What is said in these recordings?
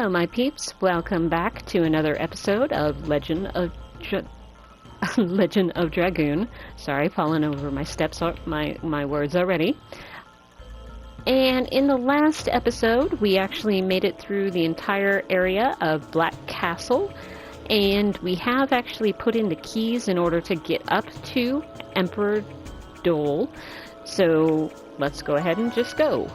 Hello, my peeps. Welcome back to another episode of Legend of Dragoon. Sorry, falling over my steps, my words already. And in the last episode, we actually made it through the entire area of Black Castle, and we have actually put in the keys in order to get up to Emperor Doel. So let's go ahead and just go.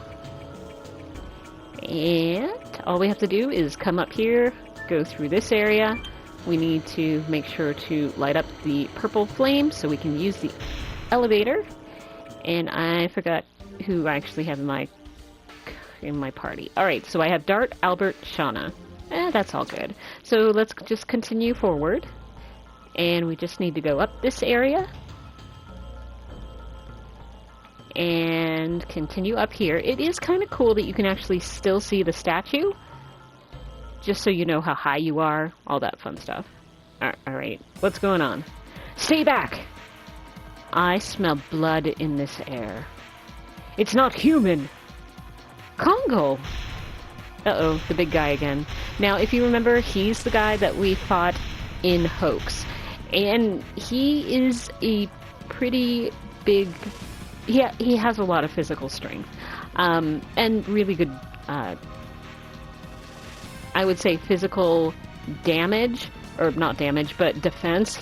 And all we have to do is come up here, go through this area. We need to make sure to light up the purple flame so we can use the elevator. And I forgot who I actually have in my party. Alright, so I have Dart, Albert, Shauna. That's all good. So let's just continue forward. And we just need to go up this area. And continue up here. It is kind of cool that you can actually still see the statue. Just so you know how high you are. All that fun stuff. Alright, what's going on? Stay back! I smell blood in this air. It's not human! Congo! Uh-oh, the big guy again. Now, if you remember, he's the guy that we fought in Hoax. And he is a pretty big... He has a lot of physical strength. And really good, I would say physical damage, or not damage, but defense.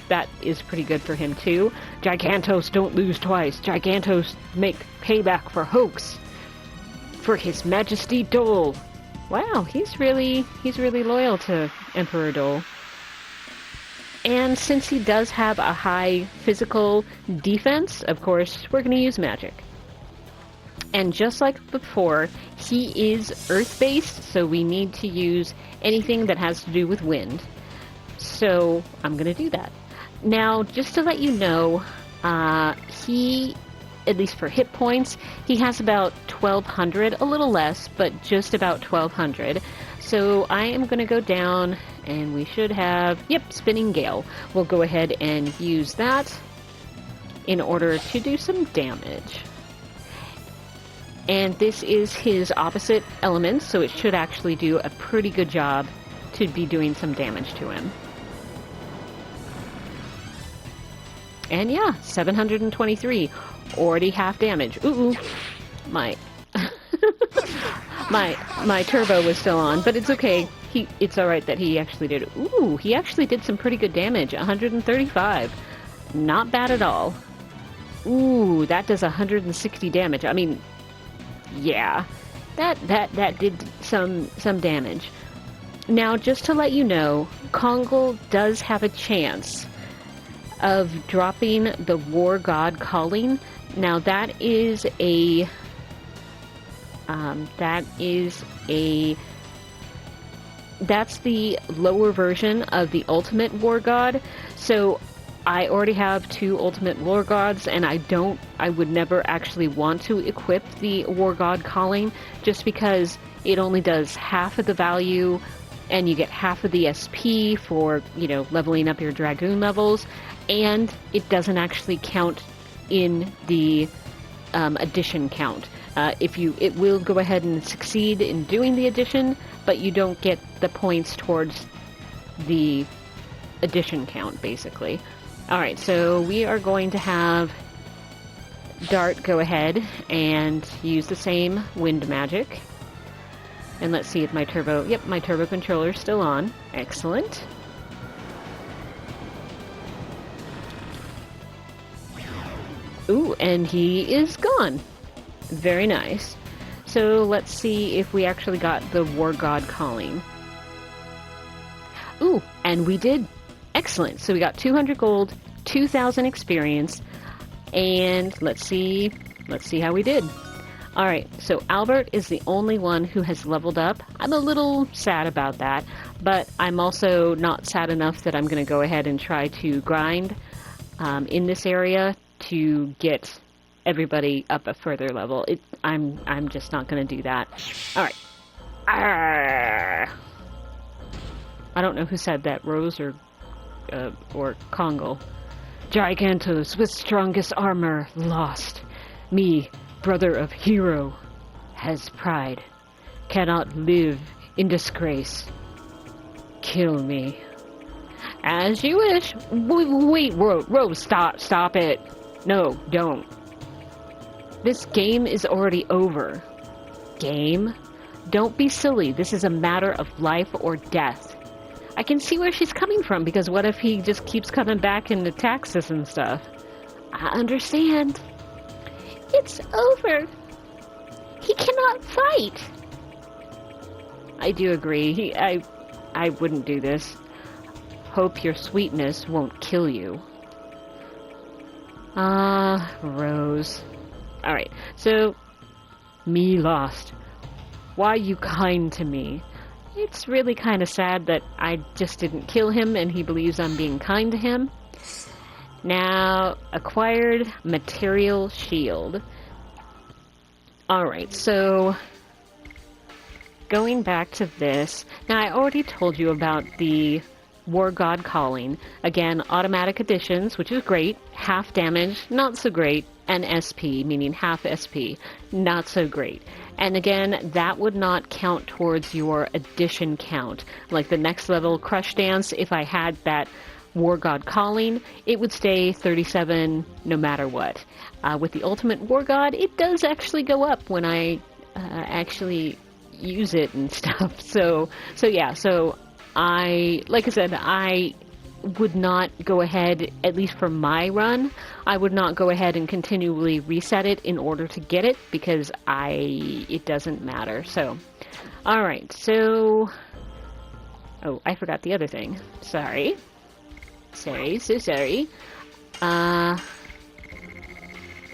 That is pretty good for him too. Gigantos don't lose twice. Gigantos make payback for Hoax. For His Majesty Doel. Wow, he's really loyal to Emperor Doel. And since he does have a high physical defense, of course, we're going to use magic. And just like before, he is earth-based, so we need to use anything that has to do with wind. So I'm going to do that. Now, just to let you know, he, at least for hit points, he has about 1,200, a little less, but just about 1,200. So I am going to go down, and we should have, Spinning Gale. We'll go ahead and use that in order to do some damage. And this is his opposite element, so it should actually do a pretty good job to be doing some damage to him. And yeah, 723. Already half damage. Ooh, my my turbo was still on, but it's okay. It's alright that he actually did. Ooh, he actually did some pretty good damage. 135. Not bad at all. Ooh, that does 160 damage. I mean, yeah. That did some damage. Now, just to let you know, Kongal does have a chance of dropping the War God Calling. Now, that's the lower version of the Ultimate War God. So I already have 2 Ultimate War Gods, and I would never actually want to equip the War God Calling, just because it only does half of the value, and you get half of the SP for, leveling up your Dragoon levels, and it doesn't actually count in the addition count. It will go ahead and succeed in doing the addition, but you don't get the points towards the addition count, basically. Alright, so we are going to have Dart go ahead and use the same wind magic. And let's see if my turbo... Yep, my turbo controller's still on. Excellent. Ooh, and he is gone. Very nice. So let's see if we actually got the War God Calling. Ooh, and we did. Excellent. So we got 200 gold, 2,000 experience, and let's see how we did. Alright, so Albert is the only one who has leveled up. I'm a little sad about that, but I'm also not sad enough that I'm going to go ahead and try to grind in this area to get everybody up a further level. I'm just not going to do that. Alright. I don't know who said that, Rose or Kongal. Gigantos with strongest armor lost. Me, brother of hero, has pride. Cannot live in disgrace. Kill me. As you wish. Wait, Rose, stop it. No, don't. This game is already over. Game? Don't be silly. This is a matter of life or death. I can see where she's coming from, because what if he just keeps coming back and attacks us and stuff? I understand. It's over. He cannot fight. I do agree. I wouldn't do this. Hope your sweetness won't kill you. Ah, Rose. Alright, so... Me lost. Why you kind to me? It's really kind of sad that I just didn't kill him and he believes I'm being kind to him. Now, acquired material shield. Alright, so... Going back to this... Now, I already told you about the War God Calling. Again, automatic additions, which is great. Half damage, not so great. And SP, meaning half SP, not so great. And again, that would not count towards your addition count. Like the next level Crush Dance, if I had that War God Calling, it would stay 37 no matter what. With the Ultimate War God, it does actually go up when I actually use it and stuff. So like I said, I would not go ahead, at least for my run, I would not go ahead and continually reset it in order to get it, because it doesn't matter. So, alright, so... Oh, I forgot the other thing. Sorry. So sorry.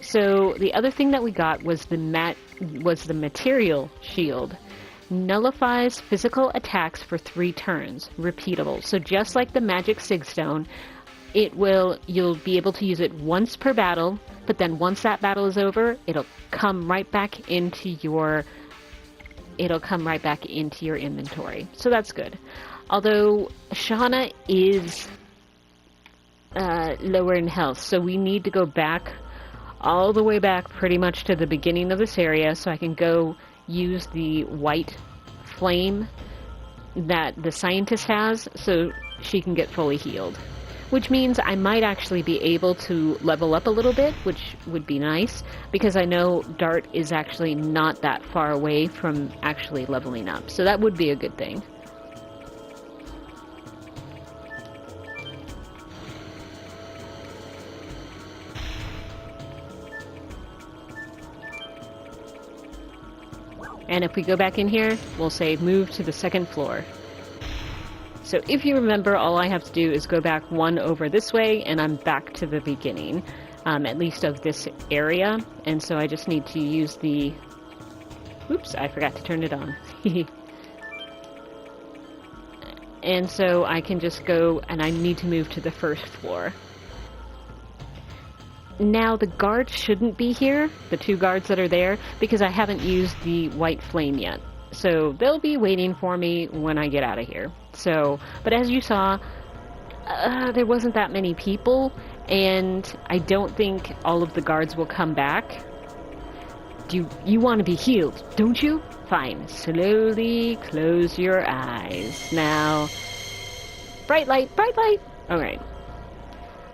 So, the other thing that we got was the material shield. Nullifies physical attacks for 3 turns. Repeatable. So just like the magic Sigstone, you'll be able to use it once per battle, but then once that battle is over, it'll come right back into your inventory. So that's good. Although Shauna is lower in health, so we need to go back all the way back pretty much to the beginning of this area so I can go use the white flame that the scientist has so she can get fully healed. Which means I might actually be able to level up a little bit, which would be nice, because I know Dart is actually not that far away from actually leveling up. So that would be a good thing. And if we go back in here, we'll say move to the 2nd floor. So if you remember, all I have to do is go back 1 over this way, and I'm back to the beginning, at least of this area. And so I just need to use the... Oops, I forgot to turn it on. And so I can just go, and I need to move to the 1st floor. Now, the guards shouldn't be here, the 2 guards that are there, because I haven't used the white flame yet. So they'll be waiting for me when I get out of here. So, but as you saw, there wasn't that many people, and I don't think all of the guards will come back. You want to be healed, don't you? Fine. Slowly close your eyes. Now, bright light, bright light! Alright.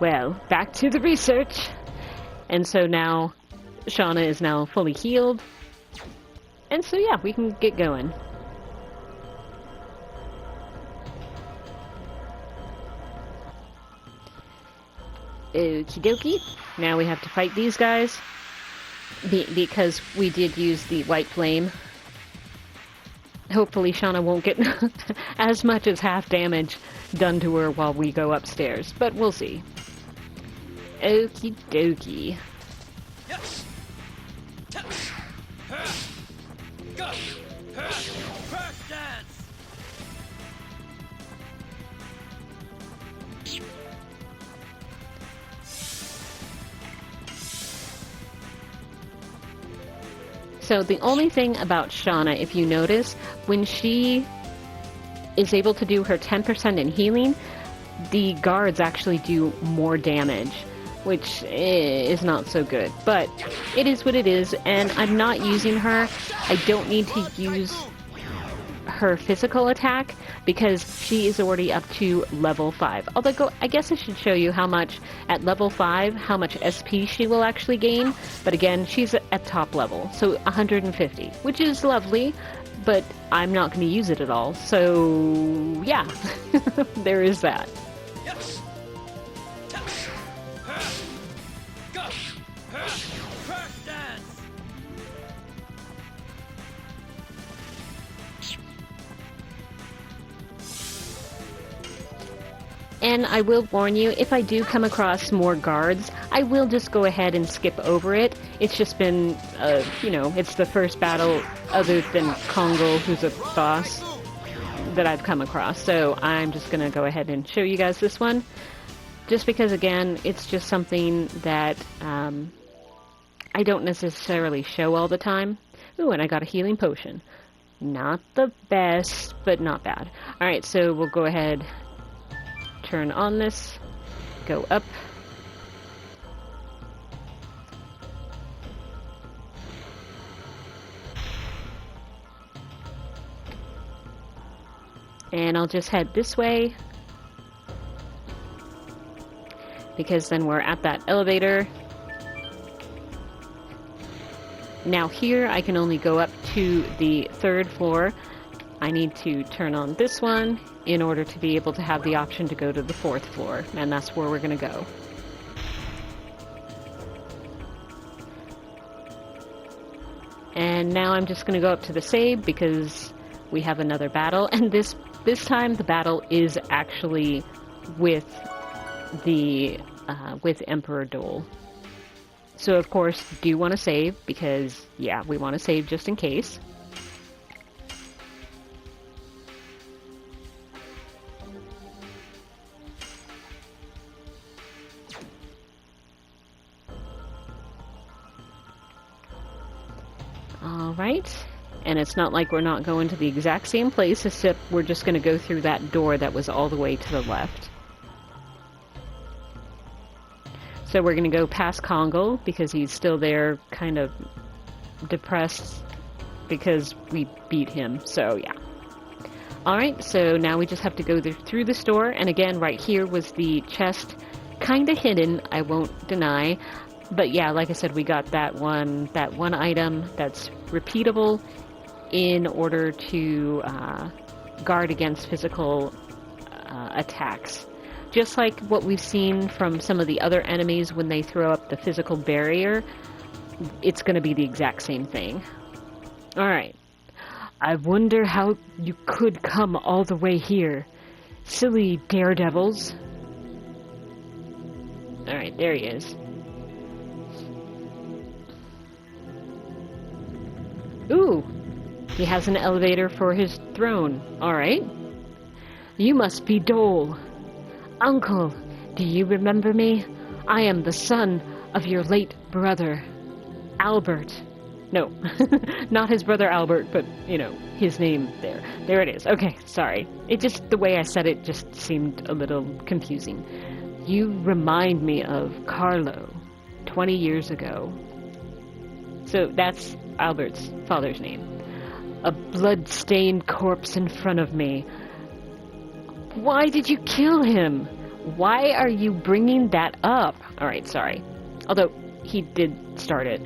Well, back to the research. And so now, Shauna is now fully healed. And so yeah, we can get going. Okie dokie. Now we have to fight these guys. Because we did use the white flame. Hopefully Shauna won't get as much as half damage done to her while we go upstairs. But we'll see. Okie dokie. So the only thing about Shauna, if you notice, when she is able to do her 10% in healing, the guards actually do more damage, which is not so good. But it is what it is, and I'm not using her. I don't need to use her physical attack because she is already up to level 5. Although I guess I should show you how much, at level 5, how much SP she will actually gain. But again, she's at top level, so 150, which is lovely, but I'm not going to use it at all. So, yeah, there is that. And I will warn you, if I do come across more guards, I will just go ahead and skip over it. It's just been, you know, it's the first battle other than Kongo, who's a boss, that I've come across. So I'm just going to go ahead and show you guys this one. Just because, again, it's just something that I don't necessarily show all the time. Ooh, and I got a healing potion. Not the best, but not bad. Alright, so we'll go ahead, turn on this, go up. And I'll just head this way, because then we're at that elevator. Now here I can only go up to the 3rd floor. I need to turn on this one in order to be able to have the option to go to the 4th floor, and that's where we're going to go. And now I'm just going to go up to the save because we have another battle, and this time the battle is actually with the with Emperor Doel. So of course, do want to save because, yeah, we want to save just in case. Alright, and it's not like we're not going to the exact same place, except we're just going to go through that door that was all the way to the left. So we're going to go past Kongo, because he's still there, kind of depressed, because we beat him, so yeah. Alright, so now we just have to go through the store, and again, right here was the chest, kinda hidden, I won't deny. But yeah, like I said, we got that one item that's repeatable in order to guard against physical attacks. Just like what we've seen from some of the other enemies when they throw up the physical barrier, it's going to be the exact same thing. Alright. I wonder how you could come all the way here. Silly daredevils. Alright, there he is. Ooh! He has an elevator for his throne. Alright. You must be Doel. Uncle, do you remember me? I am the son of your late brother, Albert. No, not his brother Albert, but, you know, his name there. There it is. Okay, sorry. It just, the way I said it just seemed a little confusing. You remind me of Carlo, 20 years ago. So that's Albert's father's name. A blood-stained corpse in front of me. Why did you kill him? Why are you bringing that up? Alright, sorry. Although, he did start it.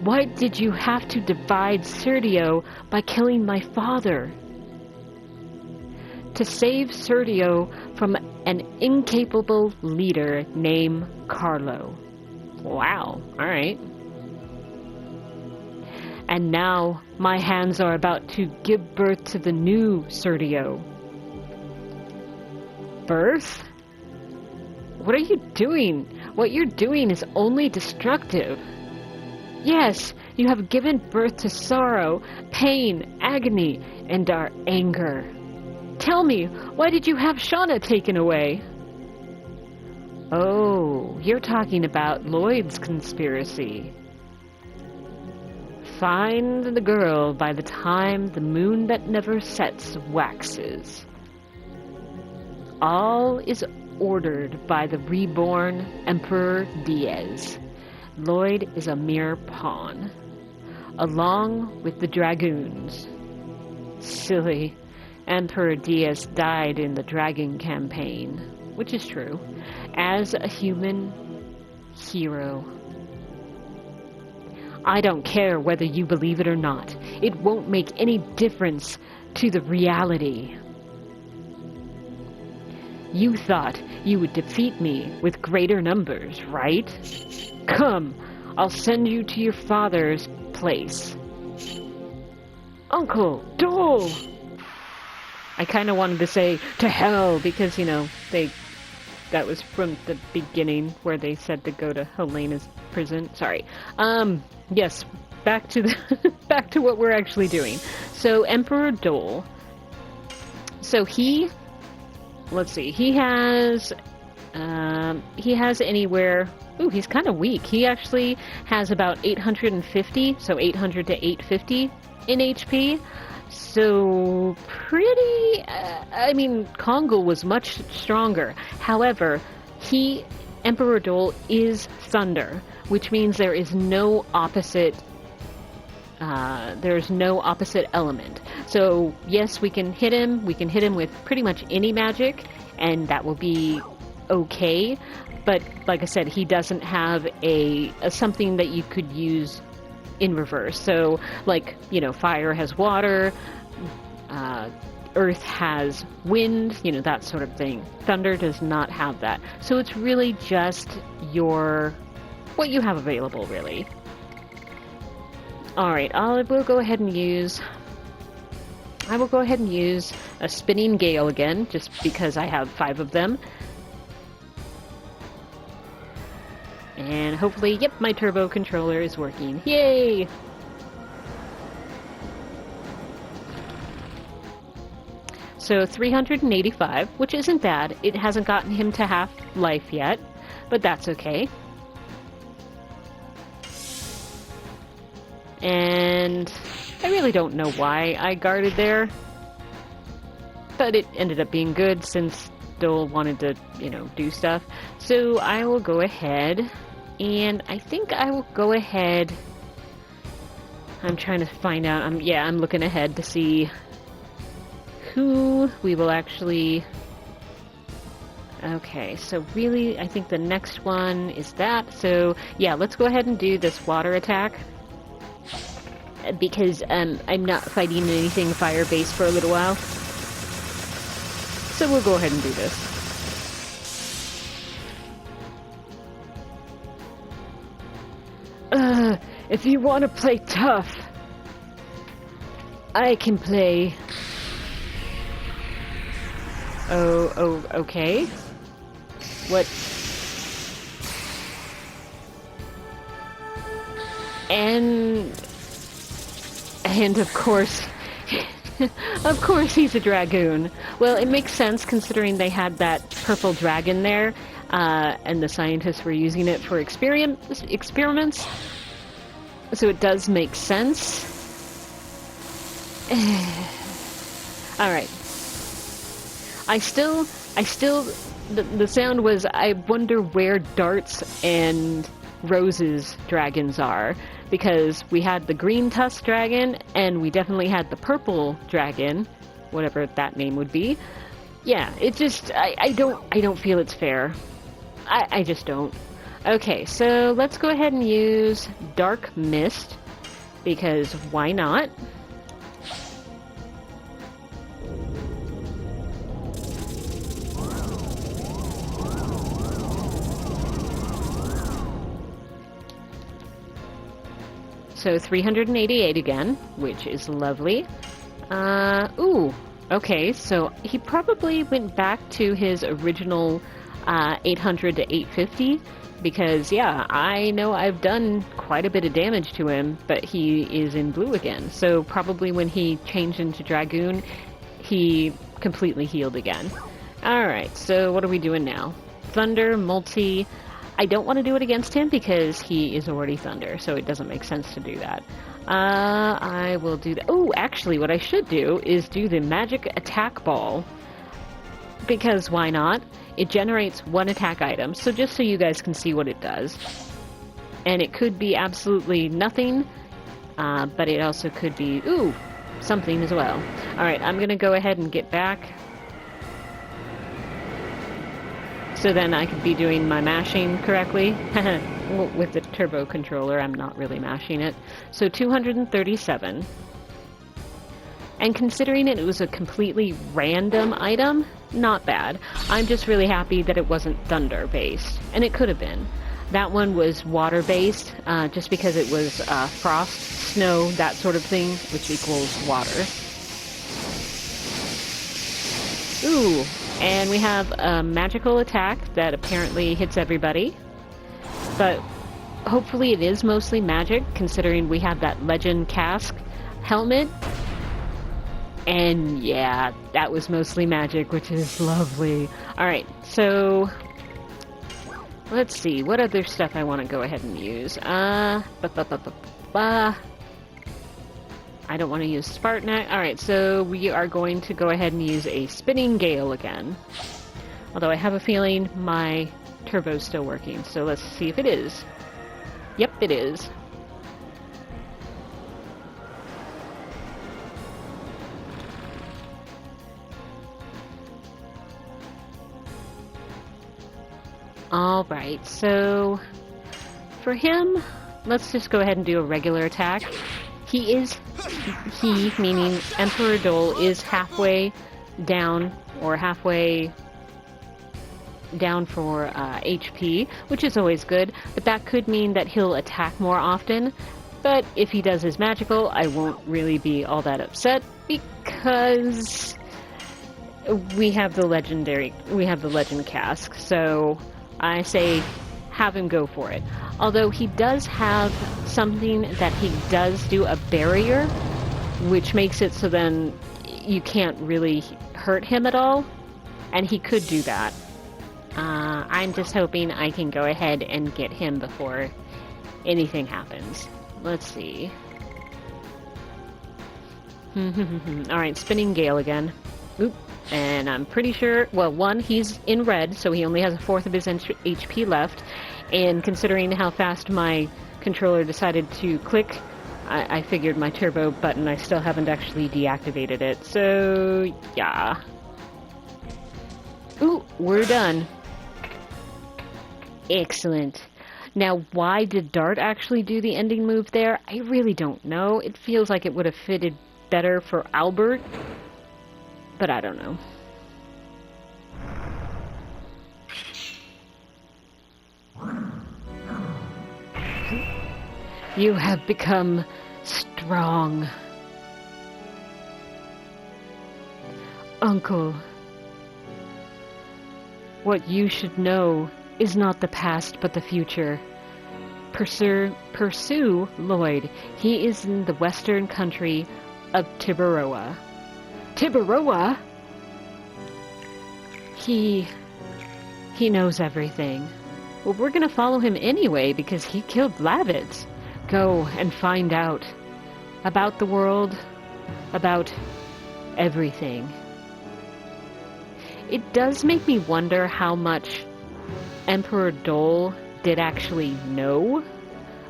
Why did you have to divide Sergio by killing my father? To save Sergio from an incapable leader named Carlo. Wow, alright. And now, my hands are about to give birth to the new Sergio. Birth? What are you doing? What you're doing is only destructive. Yes, you have given birth to sorrow, pain, agony, and our anger. Tell me, why did you have Shauna taken away? Oh, you're talking about Lloyd's conspiracy. Find the girl by the time the moon that never sets waxes. All is ordered by the reborn Emperor Diaz. Lloyd is a mere pawn, along with the dragoons. Silly. Emperor Diaz died in the Dragon campaign, which is true, as a human hero. I don't care whether you believe it or not. It won't make any difference to the reality. You thought you would defeat me with greater numbers, right? Come, I'll send you to your father's place. Uncle Doel! I kind of wanted to say, to hell, because, you know, that was from the beginning where they said to go to Helena's prison. Sorry. Yes, back to back to what we're actually doing. So, Emperor Doel. So let's see, he has anywhere, ooh, he's kind of weak. He actually has about 850, so 800 to 850 in HP. So, pretty, I mean, Kongal was much stronger. However, Emperor Doel is thunder, which means there is no opposite, there's no opposite element. So, yes, we can hit him with pretty much any magic, and that will be okay. But, like I said, he doesn't have a something that you could use in reverse. So, like, you know, fire has water, earth has wind, you know, that sort of thing. Thunder does not have that. So it's really just what you have available, really. Alright, I will go ahead and use a spinning gale again, just because I have 5 of them. And hopefully, yep, my turbo controller is working. Yay! So 385, which isn't bad. It hasn't gotten him to half life yet, but that's okay. And I really don't know why I guarded there, but it ended up being good since Doel wanted to, you know, do stuff. So I will go ahead, and I think I will go ahead. I'm trying to find out. I'm looking ahead to see who we will actually... Okay, so really, I think the next one is that. So, yeah, let's go ahead and do this water attack. Because I'm not fighting anything fire-based for a little while. So we'll go ahead and do this. If you want to play tough, I can play... Oh, okay. What? And of course, of course he's a dragoon. Well, it makes sense considering they had that purple dragon there, and the scientists were using it for experiments. So it does make sense. Alright. The sound was, I wonder where Dart's and Rose's dragons are, because we had the green tusk dragon, and we definitely had the purple dragon, whatever that name would be. Yeah, it just, I don't feel it's fair. I just don't. Okay, so let's go ahead and use Dark Mist, because why not? So 388 again, which is lovely. Ooh, okay, so he probably went back to his original 800 to 850, because, yeah, I know I've done quite a bit of damage to him, but he is in blue again. So probably when he changed into Dragoon, he completely healed again. Alright, so what are we doing now? Thunder, multi... I don't want to do it against him because he is already Thunder, so it doesn't make sense to do that. I will do that. Oh, actually, what I should do is do the Magic Attack Ball, because why not? It generates 1 attack item, so just so you guys can see what it does. And it could be absolutely nothing, but it also could be, ooh, something as well. Alright, I'm gonna go ahead and get back. So then I could be doing my mashing correctly. With the turbo controller, I'm not really mashing it. So 237. And considering it was a completely random item, not bad. I'm just really happy that it wasn't thunder-based. And it could have been. That one was water-based, just because it was frost, snow, that sort of thing, which equals water. Ooh, and we have a magical attack that apparently hits everybody. But hopefully it is mostly magic, considering we have that Legend Cask helmet. And yeah, that was mostly magic, which is lovely. Alright, so let's see, what other stuff I want to go ahead and use? I don't want to use Spartanek. Alright, so we are going to go ahead and use a Spinning Gale again. Although I have a feeling my turbo's still working, so let's see if it is. Yep, it is. Alright, so for him, let's just go ahead and do a regular attack. He, meaning Emperor Doel, is halfway down, or halfway down for HP, which is always good, but that could mean that he'll attack more often. But if he does his magical, I won't really be all that upset, because we have the Legend Cask, so I say have him go for it. Although he does have something that he does do, a barrier, which makes it so then you can't really hurt him at all, and he could do that. I'm just hoping I can go ahead and get him before anything happens. Let's see. Alright, Spinning Gale again. Oop. And I'm pretty sure, well, one, he's in red, so he only has a fourth of his HP left. And considering how fast my controller decided to click, I figured my turbo button, I still haven't actually deactivated it. So, yeah. Ooh, we're done. Excellent. Now, why did Dart actually do the ending move there? I really don't know. It feels like it would have fitted better for Albert, but I don't know. You have become strong. Uncle, what you should know is not the past but the future. Pursue Lloyd. He is in the western country of Tiberoa. Tiberoa? He knows everything. Well, we're gonna follow him anyway because he killed Lavitz. Go and find out about the world, about everything. It does make me wonder how much Emperor Doel did actually know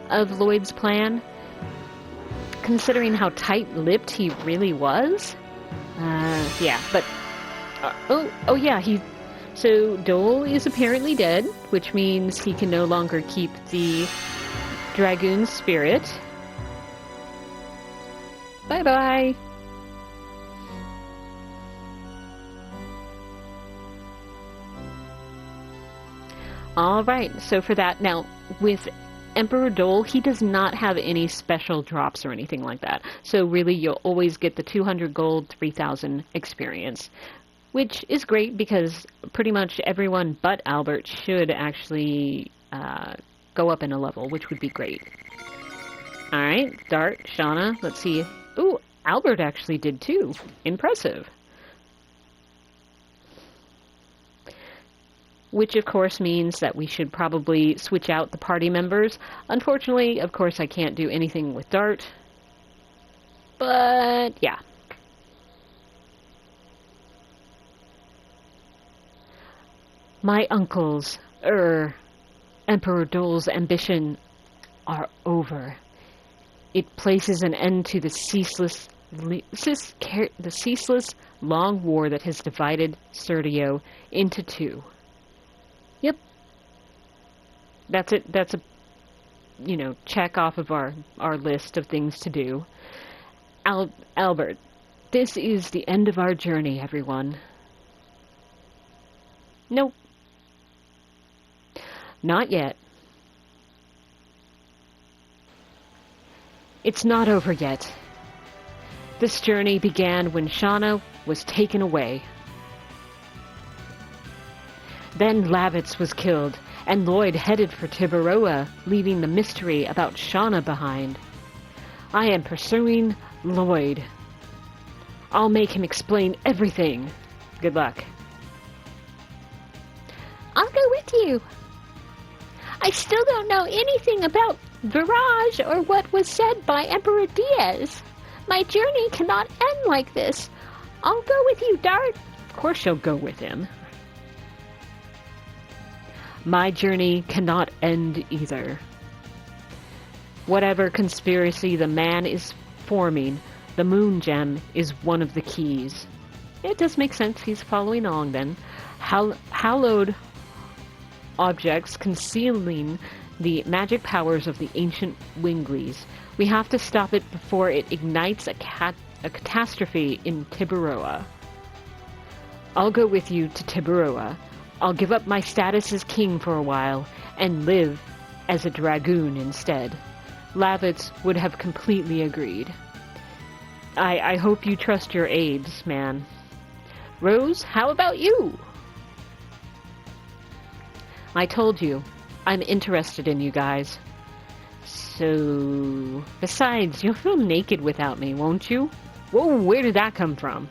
of Lloyd's plan, considering how tight-lipped he really was. Yeah, but oh yeah, so Doel is apparently dead, which means he can no longer keep the Dragoon spirit. Bye-bye! Alright, so for that, now, with Emperor Doel, he does not have any special drops or anything like that. So really, you'll always get the 200 gold, 3,000 experience. Which is great because pretty much everyone but Albert should actually go up in a level, which would be great. Alright, Dart, Shauna, let's see. Ooh, Albert actually did too. Impressive. Which, of course, means that we should probably switch out the party members. Unfortunately, of course, I can't do anything with Dart. But, yeah. My uncle's, Emperor Doel's ambition are over. It places an end to the ceaseless the ceaseless, long war that has divided Serdio into two. Yep. That's it. That's a, check off of our list of things to do. Albert, this is the end of our journey, everyone. Nope. Not yet. It's not over yet. This journey began when Shauna was taken away. Then Lavitz was killed, and Lloyd headed for Tiberoa, leaving the mystery about Shauna behind. I am pursuing Lloyd. I'll make him explain everything. Good luck. I'll go with you. I still don't know anything about Virage or what was said by Emperor Diaz. My journey cannot end like this. I'll go with you, Dart. Of course you'll go with him. My journey cannot end either. Whatever conspiracy the man is forming, the moon gem is one of the keys. It does make sense. He's following along then. Hallowed objects concealing the magic powers of the ancient Winglies. We have to stop it before it ignites a catastrophe in Tiberoa. I'll go with you to Tiberoa. I'll give up my status as king for a while and live as a dragoon instead. Lavitz would have completely agreed. I hope you trust your aides, man. Rose, how about you? I told you, I'm interested in you guys. So, besides, you'll feel naked without me, won't you? Whoa, where did that come from?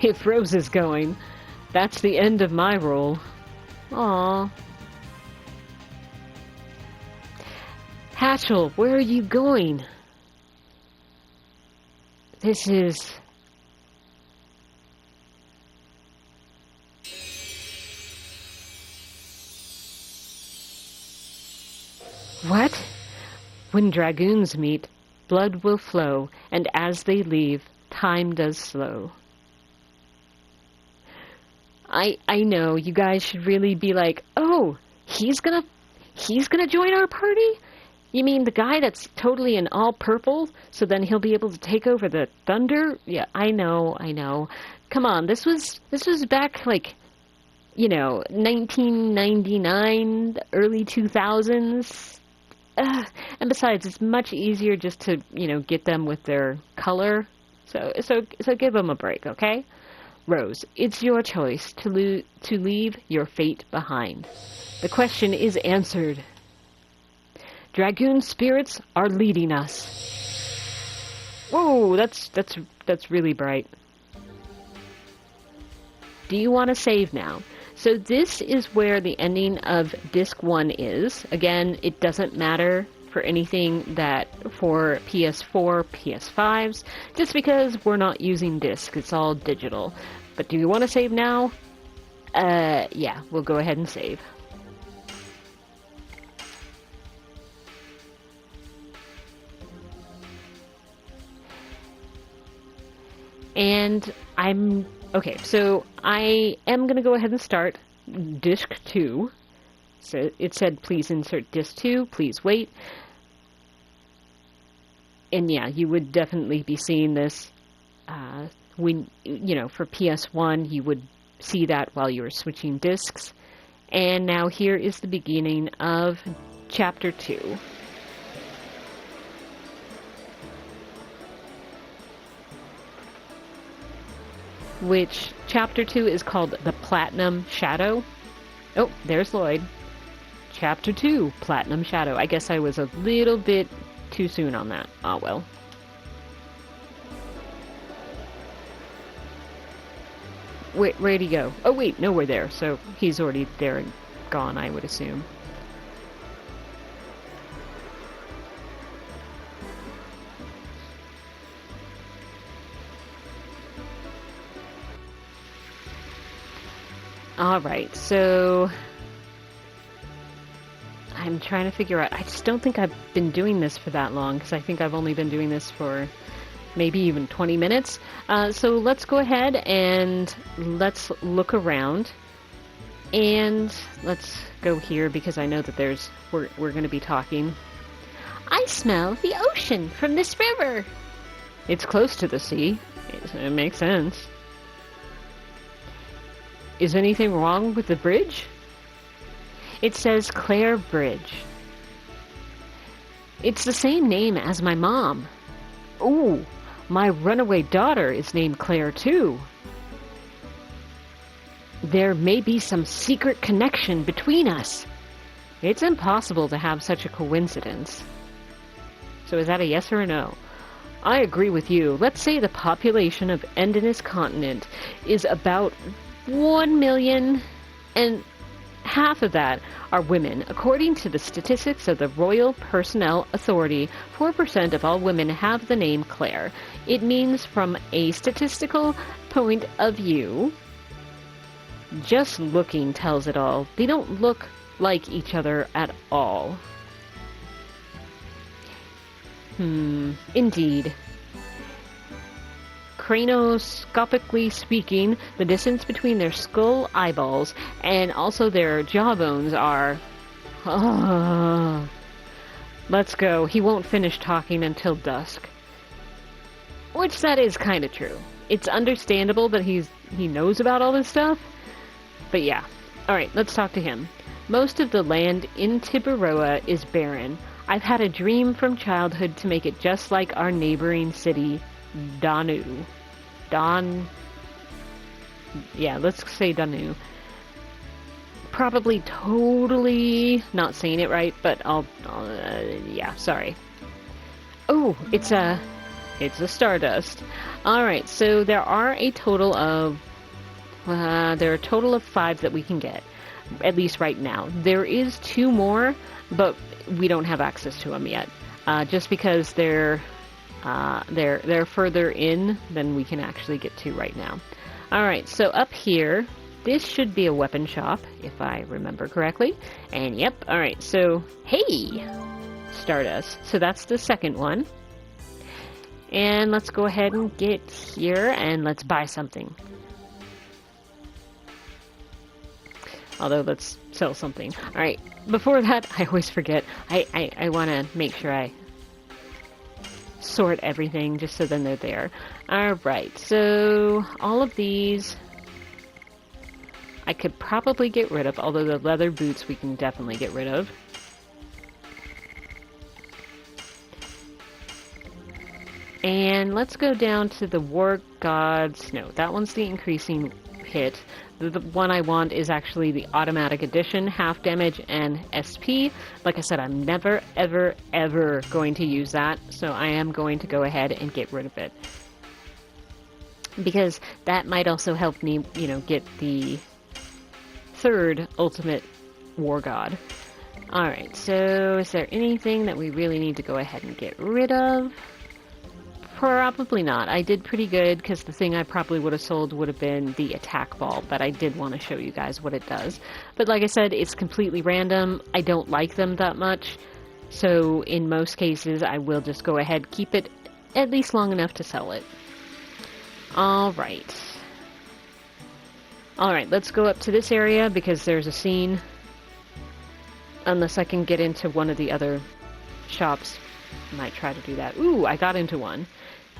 If Rose is going, that's the end of my role. Aww. Hatchel, where are you going? This is... What? When dragoons meet, blood will flow, and as they leave, time does slow. I know, you guys should really be like, oh, he's gonna join our party? You mean the guy that's totally in all purple, so then he'll be able to take over the thunder? Yeah, I know. Come on, this was back, 1999, early 2000s. And besides, it's much easier just to, get them with their color. So give them a break, okay? Rose, it's your choice to leave your fate behind. The question is answered. Dragoon spirits are leading us. Whoa, that's really bright. Do you want to save now? So this is where the ending of Disc 1 is. Again, it doesn't matter for anything that for PS4, PS5s, just because we're not using disc. It's all digital. But do you want to save now? Yeah, we'll go ahead and save. And okay, so I am going to go ahead and start Disc 2. So it said, please insert Disc 2, please wait. And yeah, you would definitely be seeing this when, for PS1, you would see that while you were switching discs. And now here is the beginning of Chapter 2. Which Chapter 2 is called The Platinum Shadow. Oh, there's Lloyd. Chapter 2, Platinum Shadow. I guess I was a little bit too soon on that. Oh, well. Where'd he go? Oh, wait, no, we're there. So he's already there and gone, I would assume. Alright, so I'm trying to figure out, I just don't think I've been doing this for that long, because I think I've only been doing this for maybe even 20 minutes. So let's go ahead and let's look around. And let's go here because I know that we're going to be talking. I smell the ocean from this river. It's close to the sea. It makes sense. Is anything wrong with the bridge? It says Claire Bridge. It's the same name as my mom. Ooh, my runaway daughter is named Claire too. There may be some secret connection between us. It's impossible to have such a coincidence. So is that a yes or a no? I agree with you. Let's say the population of Endinus continent is about 1 million, and half of that are women. According to the statistics of the Royal Personnel Authority, 4% of all women have the name Claire. It means from a statistical point of view, just looking tells it all. They don't look like each other at all. Indeed. Cranoscopically speaking, the distance between their skull eyeballs and also their jawbones are... Let's go. He won't finish talking until dusk. Which, that is kind of true. It's understandable that he knows about all this stuff. But yeah. Alright, let's talk to him. Most of the land in Tiburoa is barren. I've had a dream from childhood to make it just like our neighboring city, Danu. Yeah, let's say Danu. Probably totally not saying it right, but yeah, sorry. Oh, it's a Stardust. Alright, so there are a total of 5 that we can get, at least right now. There is 2 more, but we don't have access to them yet, just because they're further in than we can actually get to right now. Alright, so up here, this should be a weapon shop, if I remember correctly. And yep, alright, so, hey! Stardust. So that's the second one. And let's go ahead and get here, and let's buy something. Although, let's sell something. Alright, before that, I always forget. I want to make sure I sort everything, just so then they're there. Alright, so all of these I could probably get rid of, although the leather boots we can definitely get rid of. And let's go down to the War Gods. No, that one's the increasing hit. The one I want is actually the automatic addition, half damage and SP. Like I said, I'm never, ever, ever going to use that, so I am going to go ahead and get rid of it. Because that might also help me, get the 3rd ultimate War God. Alright, so is there anything that we really need to go ahead and get rid of? Probably not. I did pretty good, because the thing I probably would have sold would have been the attack ball, but I did want to show you guys what it does. But like I said, it's completely random. I don't like them that much, so in most cases I will just go ahead, keep it at least long enough to sell it. Alright. Alright, let's go up to this area, because there's a scene. Unless I can get into one of the other shops. I might try to do that. Ooh, I got into one.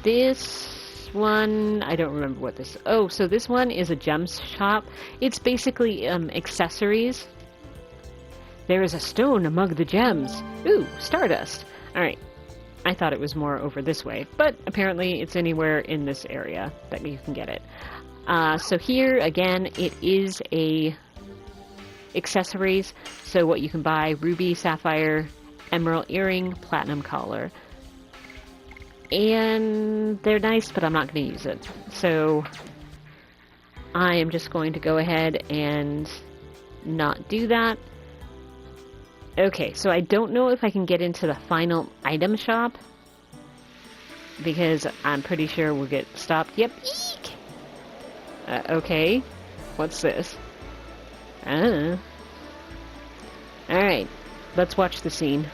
This one, I don't remember what this... Oh, so this one is a gems shop. It's basically accessories. There is a stone among the gems. Ooh, Stardust. Alright. I thought it was more over this way, but apparently it's anywhere in this area that you can get it. So here, again, it is a accessories. So what you can buy, ruby, sapphire, emerald earring, platinum collar. And they're nice, but I'm not going to use it. So I am just going to go ahead and not do that. Okay, so I don't know if I can get into the final item shop, because I'm pretty sure we'll get stopped. Yep. Eek! Okay. What's this? Alright. Let's watch the scene.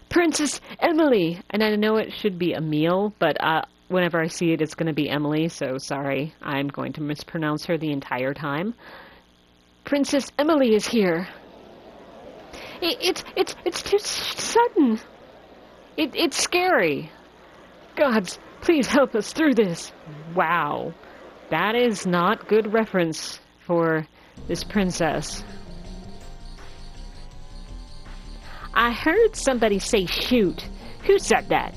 Princess Emily! And I know it should be Emile, but whenever I see it, it's going to be Emily, so sorry. I'm going to mispronounce her the entire time. Princess Emily is here. It's too sudden. It's scary. Gods, please help us through this. Wow. That is not good reference for this princess. I heard somebody say shoot. Who said that?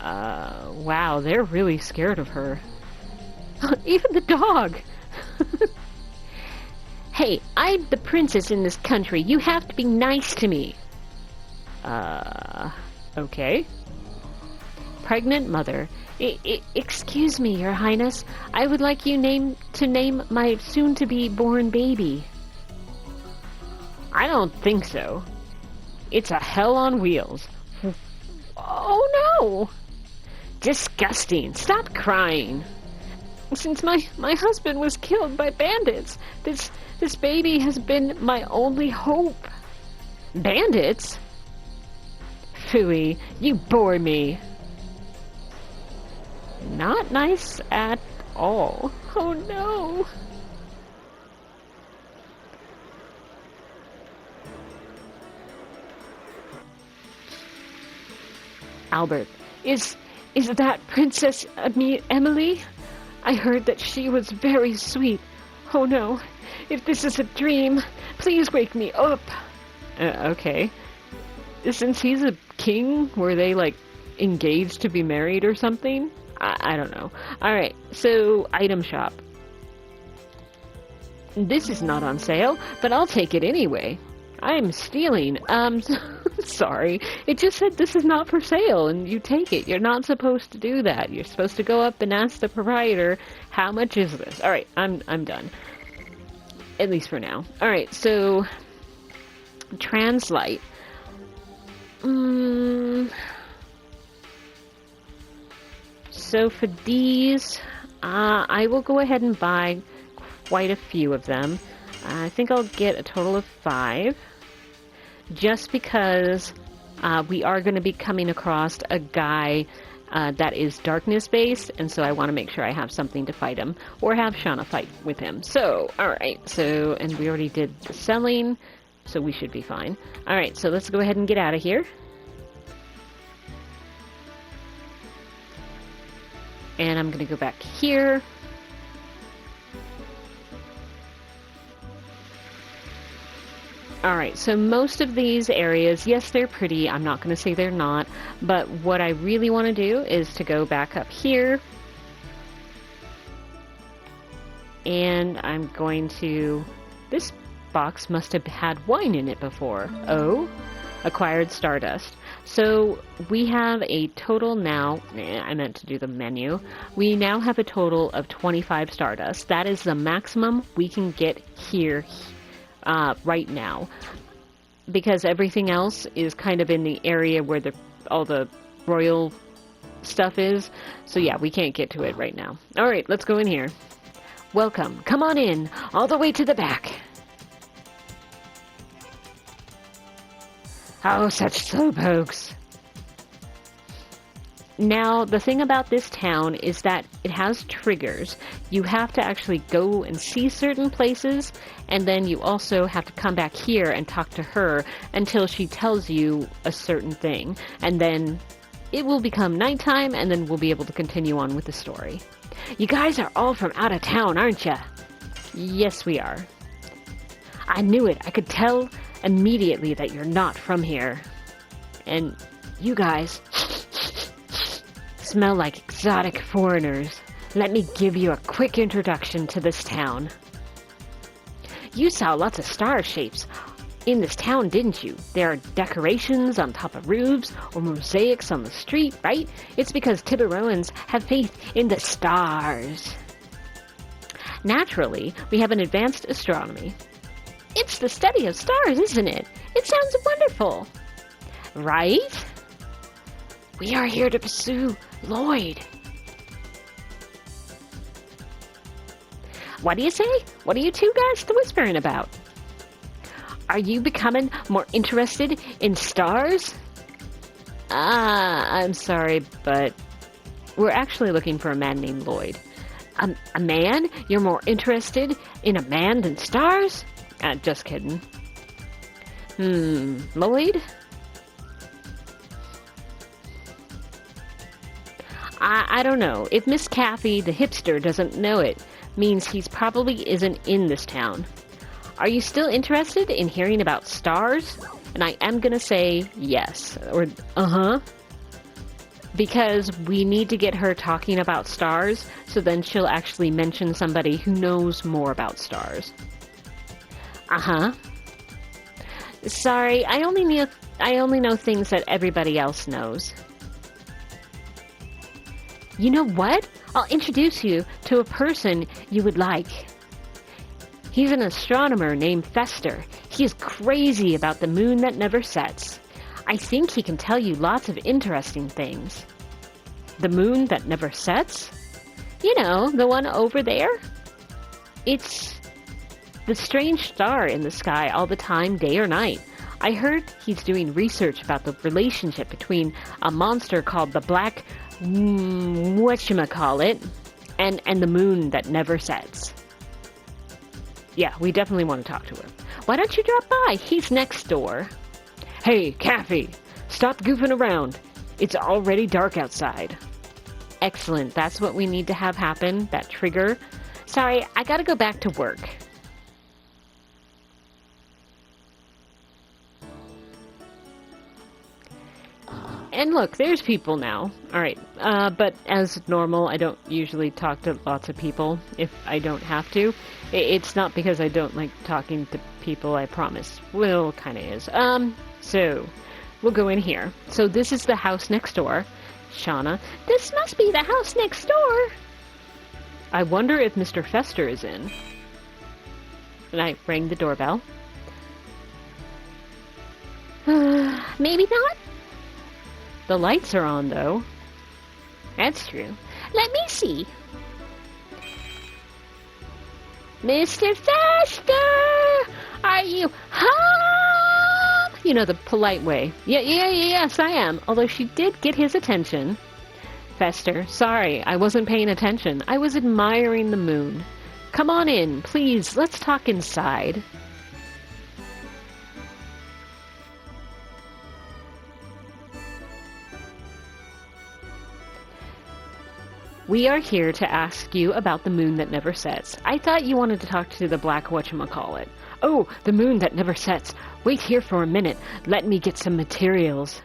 Wow, they're really scared of her. Even the dog. Hey, I'm the princess in this country. You have to be nice to me. Okay. Pregnant mother. Excuse me, Your Highness. I would like you to name my soon-to-be-born baby. I don't think so. It's a hell on wheels. Oh no! Disgusting. Stop crying. Since my husband was killed by bandits, this baby has been my only hope. Bandits? Phooey, you bore me. Not nice at all. Oh no. Albert, is that Princess Emily? I heard that she was very sweet. Oh no, if this is a dream, please wake me up. Okay. Since he's a king, were they, like, engaged to be married or something? I don't know. Alright, so, item shop. This is not on sale, but I'll take it anyway. I'm stealing. Sorry. It just said this is not for sale, and you take it. You're not supposed to do that. You're supposed to go up and ask the proprietor, how much is this? Alright, I'm done. At least for now. Alright, so... Translite. So for these, I will go ahead and buy quite a few of them. I think I'll get a total of 5. Just because we are going to be coming across a guy that is darkness-based, and so I want to make sure I have something to fight him, or have Shauna fight with him. So, alright, so, and we already did the selling, so we should be fine. Alright, so let's go ahead and get out of here. And I'm going to go back here. Alright, so most of these areas, yes, they're pretty. I'm not going to say they're not. But what I really want to do is to go back up here. And I'm going to... This box must have had wine in it before. Oh, acquired Stardust. So we have a total now... I meant to do the menu. We now have a total of 25 Stardust. That is the maximum we can get here right now, because everything else is kind of in the area where all the royal stuff is. So yeah, we can't get to it right now. Alright, let's go in here. Welcome. Come on in. All the way to the back. Oh, such slowpokes. Now, the thing about this town is that it has triggers. You have to actually go and see certain places, and then you also have to come back here and talk to her until she tells you a certain thing. And then it will become nighttime, and then we'll be able to continue on with the story. You guys are all from out of town, aren't ya? Yes, we are. I knew it. I could tell immediately that you're not from here. And you guys... smell like exotic foreigners. Let me give you a quick introduction to this town. You saw lots of star shapes in this town, didn't you? There are decorations on top of roofs or mosaics on the street, right? It's because Tiburoans have faith in the stars. Naturally, we have an advanced astronomy. It's the study of stars, isn't it? It sounds wonderful. Right? We are here to pursue Lloyd. What do you say? What are you two guys whispering about? Are you becoming more interested in stars? I'm sorry, but we're actually looking for a man named Lloyd. A man? You're more interested in a man than stars? Just kidding. Lloyd? I don't know. If Miss Kathy, the hipster, doesn't know it, means he's probably isn't in this town. Are you still interested in hearing about stars? And I am gonna say yes, or uh-huh. Because we need to get her talking about stars, so then she'll actually mention somebody who knows more about stars. Uh-huh. Sorry, I only know things that everybody else knows. You know what? I'll introduce you to a person you would like. He's an astronomer named Fester. He is crazy about the moon that never sets. I think he can tell you lots of interesting things. The moon that never sets? You know, the one over there? It's the strange star in the sky all the time, day or night. I heard he's doing research about the relationship between a monster called the Black whatchamacallit and the moon that never sets. Yeah, we definitely want to talk to him. Why don't you drop by? He's next door. Hey, Kathy, stop goofing around. It's already dark outside. Excellent. That's what we need to have happen, that trigger. Sorry, I gotta go back to work. And look, there's people now. Alright, but as normal, I don't usually talk to lots of people if I don't have to. It's not because I don't like talking to people, I promise. Well, kinda is. So, we'll go in here. So this is the house next door. Shauna, this must be the house next door. I wonder if Mr. Fester is in. And I rang the doorbell. Maybe not? The lights are on, though. That's true. Let me see. Mr. Fester! Are you home? You know, the polite way. Yes, I am. Although she did get his attention. Fester, sorry, I wasn't paying attention. I was admiring the moon. Come on in, please. Let's talk inside. We are here to ask you about the moon that never sets. I thought you wanted to talk to the Black whatchamacallit. Oh, the moon that never sets. Wait here for a minute. Let me get some materials.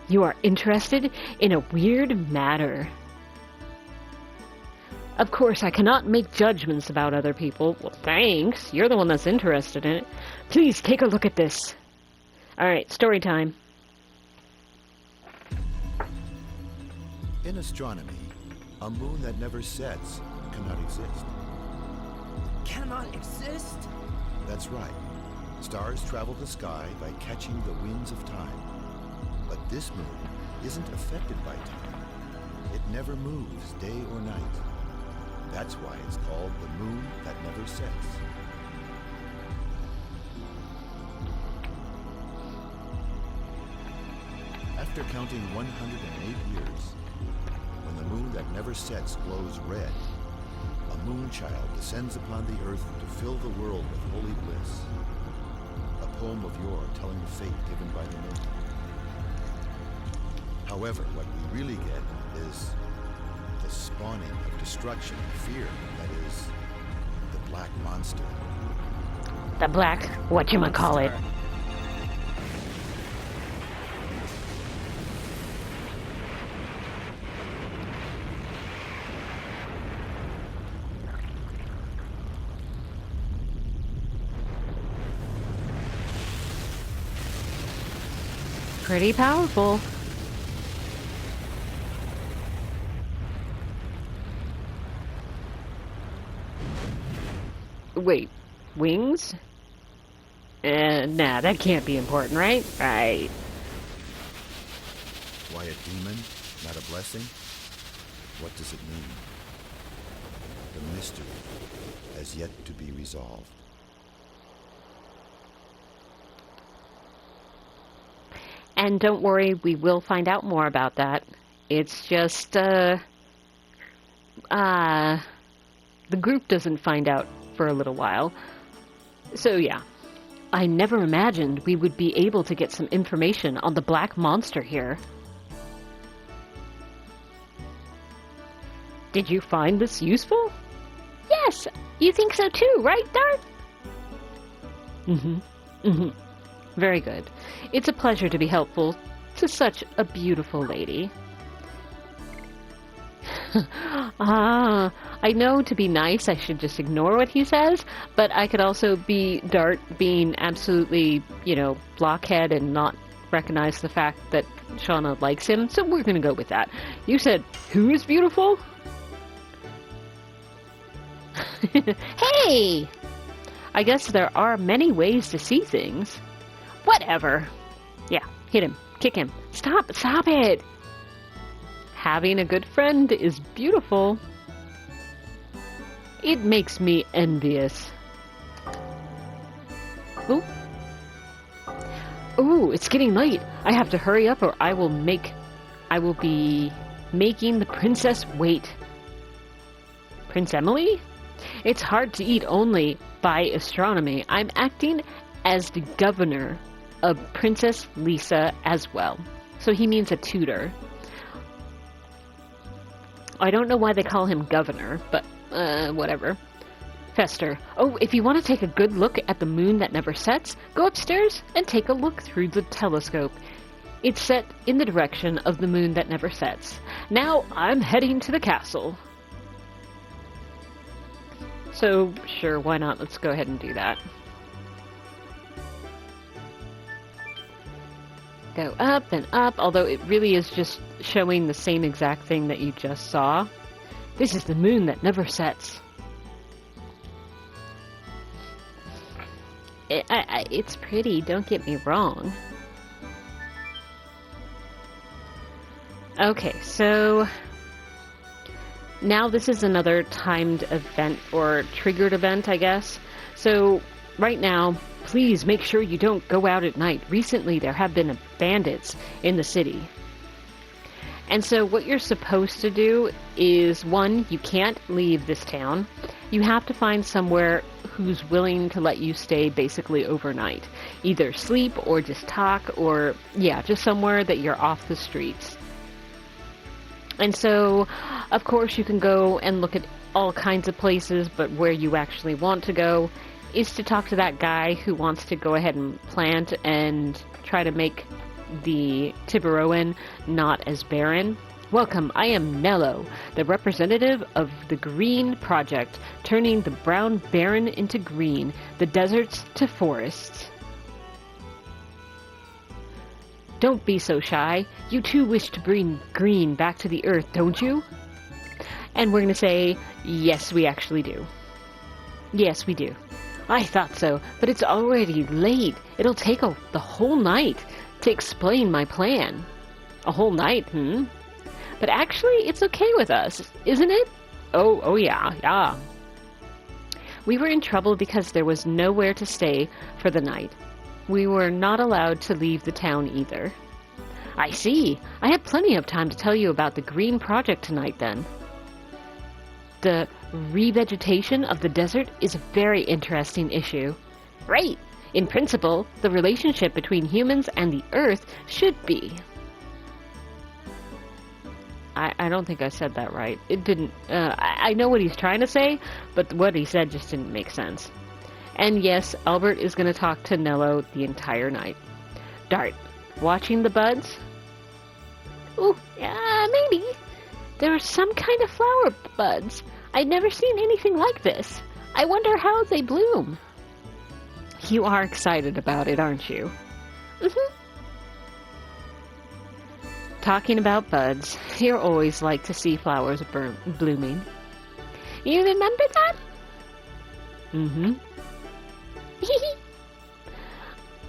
You are interested in a weird matter. Of course, I cannot make judgments about other people. Well, thanks. You're the one that's interested in it. Please, take a look at this. Alright, story time. In astronomy, a moon that never sets cannot exist. Cannot exist? That's right. Stars travel the sky by catching the winds of time. But this moon isn't affected by time. It never moves day or night. That's why it's called the moon that never sets. After counting 108 years, when the moon that never sets glows red, a moon child descends upon the earth to fill the world with holy bliss. A poem of yore telling the fate given by the moon. However, what we really get is the spawning of destruction and fear, that is, the black monster. The Black whatchamacallit. Pretty powerful. Wait, wings? Nah, that can't be important, right? Right. Why a demon, not a blessing? What does it mean? The mystery has yet to be resolved. And don't worry, we will find out more about that. It's just, the group doesn't find out for a little while. So yeah, I never imagined we would be able to get some information on the black monster here. Did you find this useful? Yes, you think so too, right, Dart? Very good. It's a pleasure to be helpful to such a beautiful lady. I know to be nice I should just ignore what he says, but I could also be Dart being absolutely, blockhead and not recognize the fact that Shauna likes him, so we're gonna go with that. You said, who is beautiful? Hey! I guess there are many ways to see things. Whatever. Yeah, hit him. Kick him. Stop it! Having a good friend is beautiful. It makes me envious. Ooh, it's getting late. I have to hurry up or I will be making the princess wait. Prince Emily? It's hard to eat only by astronomy. I'm acting as the governor of Princess Lisa as well. So he means a tutor. I don't know why they call him governor, but whatever. Fester. Oh, if you want to take a good look at the moon that never sets, go upstairs and take a look through the telescope. It's set in the direction of the moon that never sets. Now I'm heading to the castle. So, sure, why not? Let's go ahead and do that. Go up and up, although it really is just showing the same exact thing that you just saw. This is the moon that never sets. It's pretty, don't get me wrong. Okay, so now this is another timed event, or triggered event, I guess. So right now, please make sure you don't go out at night. Recently, there have been bandits in the city. And so what you're supposed to do is, one, you can't leave this town. You have to find somewhere who's willing to let you stay basically overnight. Either sleep or just talk, or, yeah, just somewhere that you're off the streets. And so, of course, you can go and look at all kinds of places, but where you actually want to go is to talk to that guy who wants to go ahead and plant and try to make the Tiburoan not as barren. Welcome, I am Nello, the representative of the Green Project, turning the brown barren into green, the deserts to forests. Don't be so shy. You too wish to bring green back to the earth, don't you? And we're going to say, yes, we actually do. Yes, we do. I thought so, but it's already late. It'll take the whole night to explain my plan. A whole night, But actually, it's okay with us, isn't it? Oh yeah. We were in trouble because there was nowhere to stay for the night. We were not allowed to leave the town either. I see. I have plenty of time to tell you about the Green Project tonight, then. The revegetation of the desert is a very interesting issue. Right! In principle, the relationship between humans and the Earth should be. I don't think I said that right. It didn't. I know what he's trying to say, but what he said just didn't make sense. And yes, Albert is going to talk to Nello the entire night. Dart, watching the buds? Ooh, maybe. There are some kind of flower buds. I've never seen anything like this. I wonder how they bloom. You are excited about it, aren't you? Talking about buds, you always like to see flowers blooming. You remember that?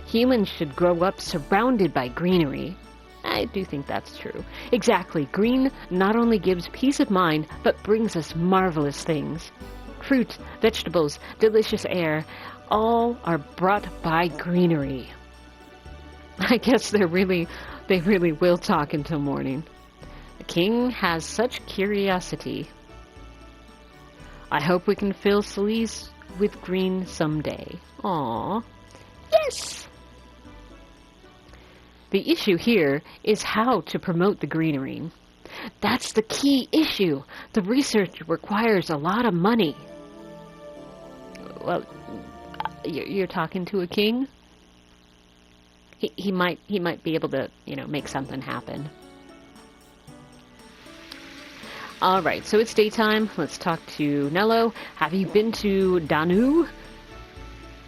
Humans should grow up surrounded by greenery. I do think that's true. Exactly. Green not only gives peace of mind, but brings us marvelous things. Fruits, vegetables, delicious air, all are brought by greenery. I guess they really will talk until morning. The king has such curiosity. I hope we can fill Celise with green someday. Aww. Yes! The issue here is how to promote the greenery. That's the key issue. The research requires a lot of money. Well, you're talking to a king? He might be able to, make something happen. Alright, so it's daytime. Let's talk to Nello. Have you been to Danu?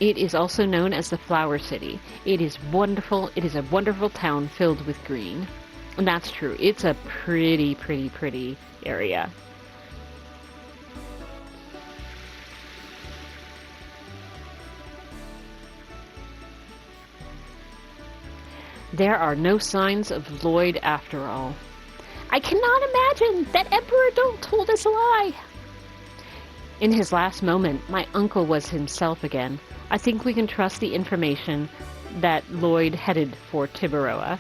It is also known as the Flower City. It is wonderful. It is a wonderful town filled with green. And that's true. It's a pretty area. There are no signs of Lloyd after all. I cannot imagine that Emperor Doel told us a lie. In his last moment, my uncle was himself again. I think we can trust the information that Lloyd headed for Tiberoa.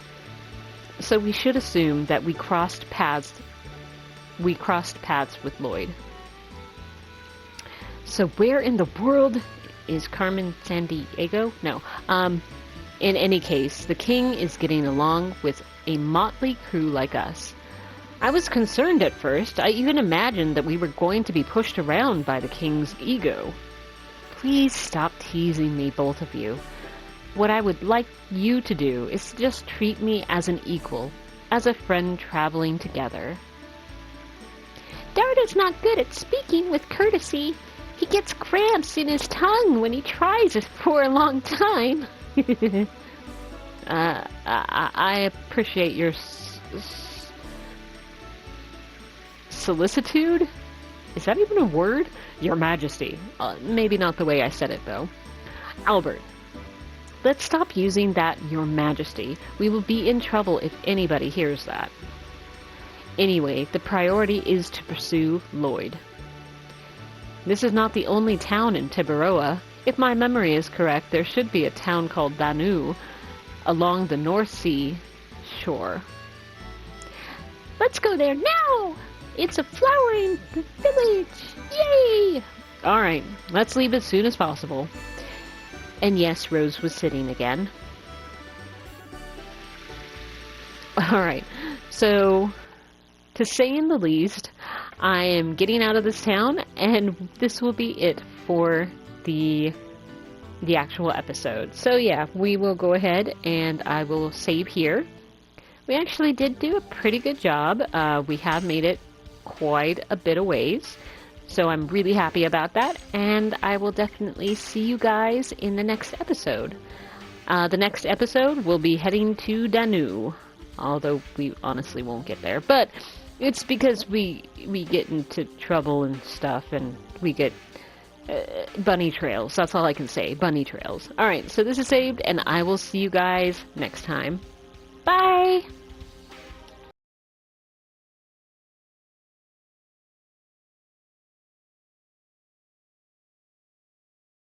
So we should assume that we crossed paths with Lloyd. So where in the world is Carmen Sandiego? No. In any case, the king is getting along with a motley crew like us. I was concerned at first. I even imagined that we were going to be pushed around by the king's ego. Please stop teasing me, both of you. What I would like you to do is just treat me as an equal, as a friend traveling together. Darda's not good at speaking with courtesy. He gets cramps in his tongue when he tries it for a long time. I appreciate your solicitude? Is that even a word? Your Majesty. Maybe not the way I said it, though. Albert, let's stop using that Your Majesty. We will be in trouble if anybody hears that. Anyway, the priority is to pursue Lloyd. This is not the only town in Tiberoa. If my memory is correct, there should be a town called Danu along the North Sea shore. Let's go there now! It's a flowering village! Yay! Alright, let's leave as soon as possible. And yes, Rose was sitting again. Alright, so to say in the least, I am getting out of this town, and this will be it for the actual episode. So yeah, we will go ahead and I will save here. We actually did do a pretty good job. We have made it quite a bit of ways, so I'm really happy about that, and I will definitely see you guys in the next episode. The next episode will be heading to Danu, although we honestly won't get there, but it's because we get into trouble and stuff, and we get bunny trails. That's all I can say. Bunny trails. Alright, so this is saved, and I will see you guys next time. Bye!